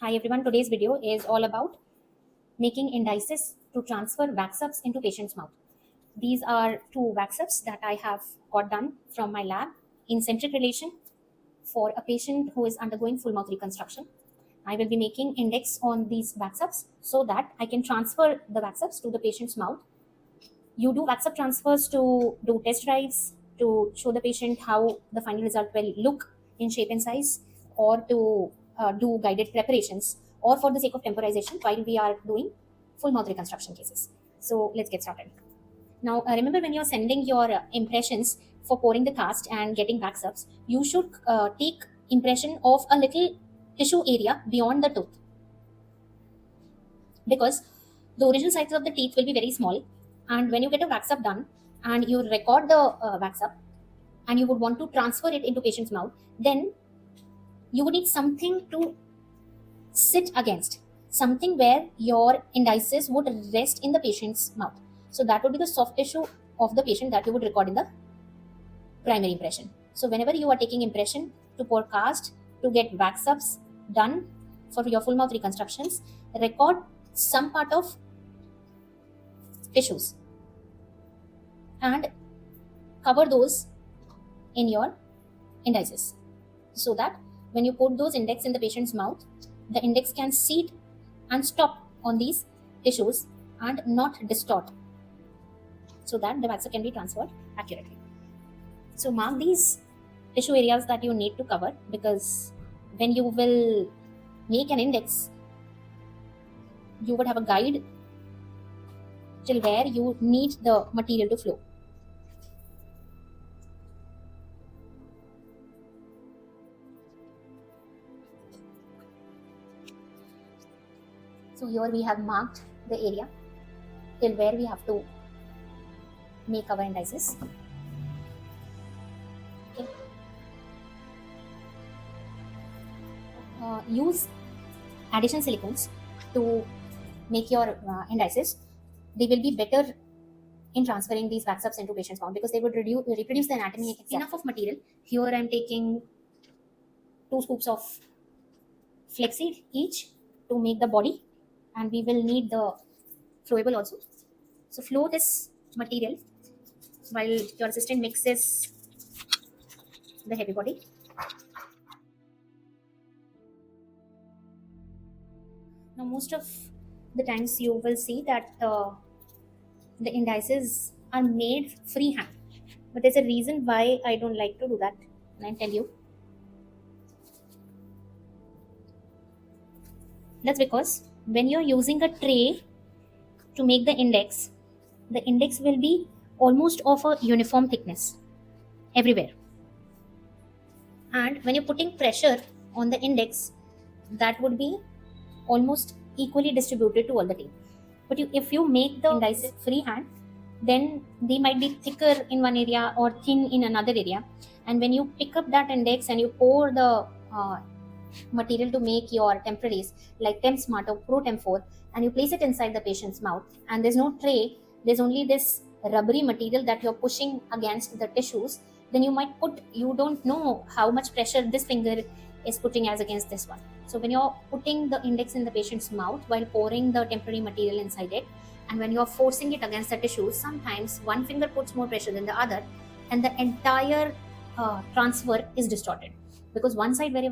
Hi everyone, today's video is all about making indices to transfer wax ups into patient's mouth. These are two wax ups that I have got done from my lab in centric relation for a patient who is undergoing full mouth reconstruction. I will be making index on these wax ups so that I can transfer the wax ups to the patient's mouth. You do wax up transfers to do test drives to show the patient how the final result will look in shape and size, or to do guided preparations, or for the sake of temporization while we are doing full mouth reconstruction cases. So let's get started. Now, remember, when you're sending your impressions for pouring the cast and getting wax ups, you should take impression of a little tissue area beyond the tooth, because the original size of the teeth will be very small. And when you get a wax up done and you record the wax up and you would want to transfer it into patient's mouth, then you would need something to sit against, something where your indices would rest in the patient's mouth. So that would be the soft tissue of the patient that you would record in the primary impression. So whenever you are taking impression to pour cast, to get wax ups done for your full mouth reconstructions, record some part of tissues and cover those in your indices, so that when you put those index in the patient's mouth, the index can seat and stop on these tissues and not distort, so that the wax can be transferred accurately. So mark these tissue areas that you need to cover, because when you will make an index, you would have a guide till where you need the material to flow. So here we have marked the area till where we have to make our indices. Okay. Use addition silicones to make your indices. They will be better in transferring these wax ups into patient's mouth, because they would reproduce the anatomy exactly. Enough of material. Here I am taking 2 scoops of flaxseed each to make the body, and we will need the flowable also. So flow this material while your assistant mixes the heavy body. Now most of the times you will see that the indices are made freehand, but there's a reason why I don't like to do that, and I'll tell you. That's because when you're using a tray to make the index will be almost of a uniform thickness everywhere. And when you're putting pressure on the index, that would be almost equally distributed to all the teeth. But if you make the indices freehand, then they might be thicker in one area or thin in another area. And when you pick up that index and you pour the material to make your temporaries like TempSmart or ProTemp 4, and you place it inside the patient's mouth, and there's no tray, there's only this rubbery material that you're pushing against the tissues, then you don't know how much pressure this finger is putting as against this one. So when you're putting the index in the patient's mouth while pouring the temporary material inside it, and when you're forcing it against the tissues, sometimes one finger puts more pressure than the other, and the entire transfer is distorted, because one side where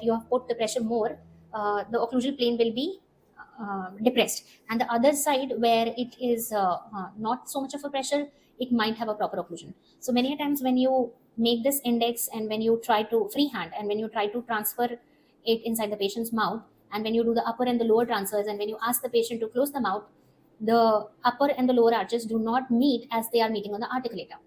you have put the pressure more, the occlusal plane will be depressed, and the other side where it is not so much of a pressure, it might have a proper occlusion. So many times when you make this index, and when you try to freehand, and when you try to transfer it inside the patient's mouth, and when you do the upper and the lower transfers, and when you ask the patient to close the mouth, the upper and the lower arches do not meet as they are meeting on the articulator.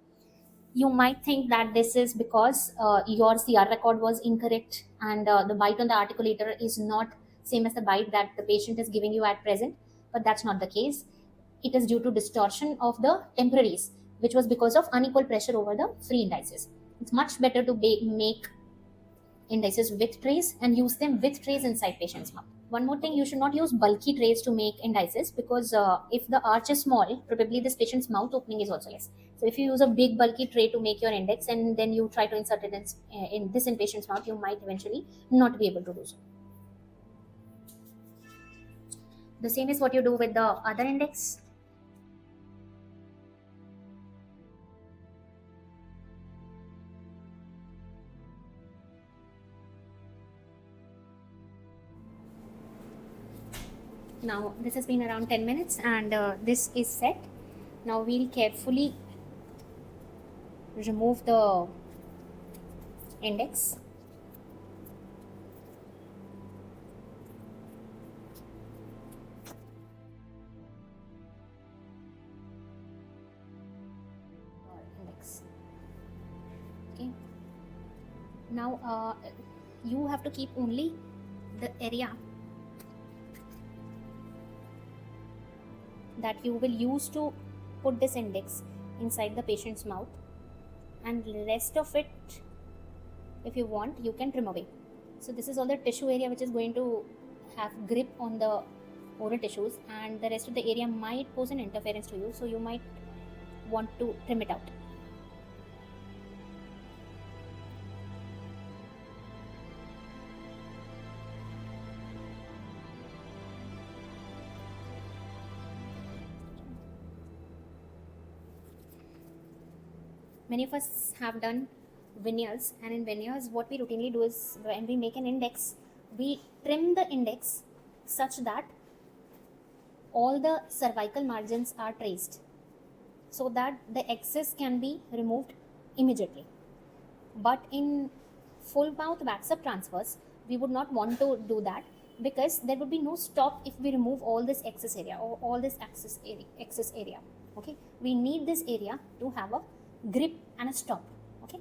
You might think that this is because your CR record was incorrect, and the bite on the articulator is not same as the bite that the patient is giving you at present, but that's not the case. It is due to distortion of the temporaries, which was because of unequal pressure over the free indices. It's much better to make indices with trays and use them with trays inside patient's mouth. One more thing, you should not use bulky trays to make indices, because if the arch is small, probably this patient's mouth opening is also less. So if you use a big bulky tray to make your index, and then you try to insert it in patient's mouth, you might eventually not be able to do so. The same is what you do with the other index. Now this has been around 10 minutes and this is set. Now we'll carefully remove the index. Index. Okay. Now you have to keep only the area that you will use to put this index inside the patient's mouth, and the rest of it, if you want, you can trim away. So this is all the tissue area which is going to have grip on the oral tissues, and the rest of the area might pose an interference to you, so you might want to trim it out. Many of us have done veneers, and in veneers what we routinely do is when we make an index, we trim the index such that all the cervical margins are traced so that the excess can be removed immediately. But in full mouth wax up transfers, we would not want to do that, because there would be no stop if we remove all this excess area or all this excess area. Okay, we need this area to have a grip and a stop. Okay,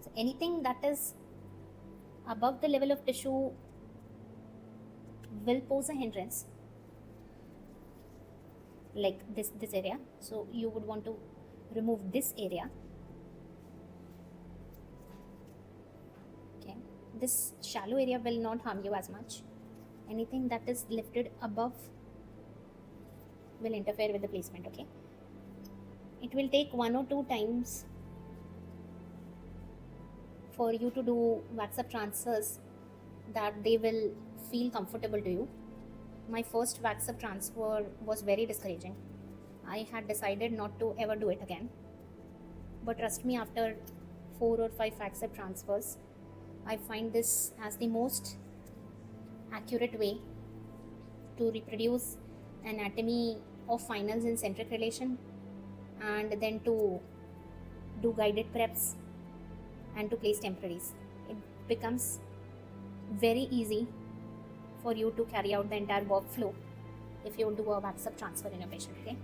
so anything that is above the level of tissue will pose a hindrance, like this area. So you would want to remove this area. Okay, this shallow area will not harm you as much. Anything that is lifted above will interfere with the placement. Okay, it will take 1 or 2 times for you to do wax up transfers that they will feel comfortable to you. My first wax up transfer was very discouraging. I had decided not to ever do it again. But trust me, after 4 or 5 wax up transfers, I find this as the most accurate way to reproduce anatomy of finals in centric relation, and then to do guided preps and to place temporaries. It becomes very easy for you to carry out the entire workflow if you do a wax up transfer in a patient. Okay,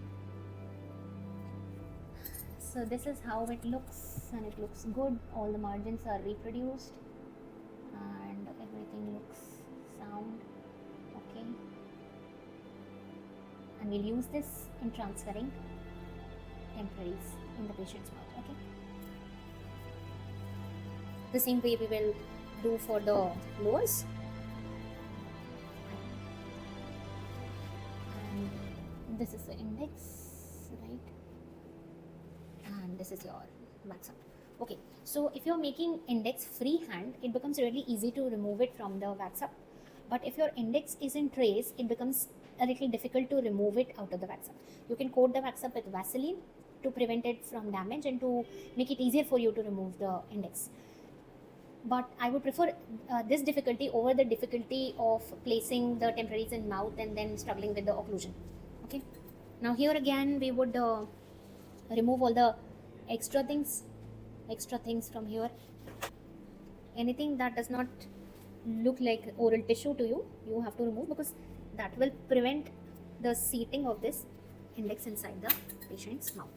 so this is how it looks, and it looks good. All the margins are reproduced and everything looks sound. Okay, and we'll use this in transferring temporaries in the patient's mouth. Okay, the same way we will do for the lowers. And this is the index, right? And this is your wax up. Okay, so if you're making index freehand, it becomes really easy to remove it from the wax up. But if your index is in trace, it becomes a little difficult to remove it out of the wax up. You can coat the wax up with Vaseline to prevent it from damage and to make it easier for you to remove the index. But I would prefer this difficulty over the difficulty of placing the temporaries in mouth and then struggling with the occlusion. Okay, now here again we would remove all the extra things from here. Anything that does not look like oral tissue to you, you have to remove, because that will prevent the seating of this index inside the patient's mouth.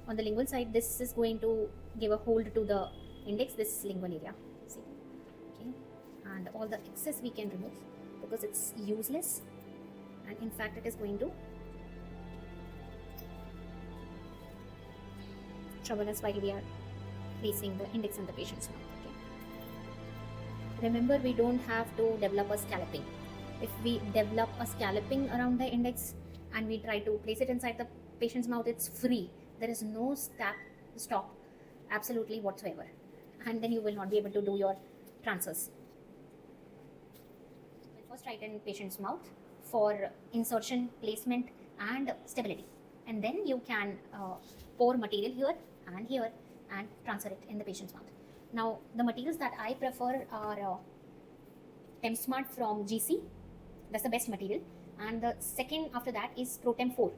On the lingual side, this is going to give a hold to the index, this lingual area. See, okay, and all the excess we can remove, because it's useless, and in fact it is going to trouble us while we are placing the index in the patient's mouth. Okay. Remember, we don't have to develop a scalloping. If we develop a scalloping around the index and we try to place it inside the patient's mouth, it's free. There is no stop absolutely whatsoever, and then you will not be able to do your transfers. We'll first try it in patient's mouth for insertion, placement and stability, and then you can pour material here and transfer it in the patient's mouth. Now the materials that I prefer are TempSmart from GC. That's the best material, and the second after that is ProTemp 4,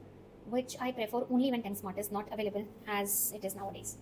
which I prefer only when TempSmart is not available as it is nowadays.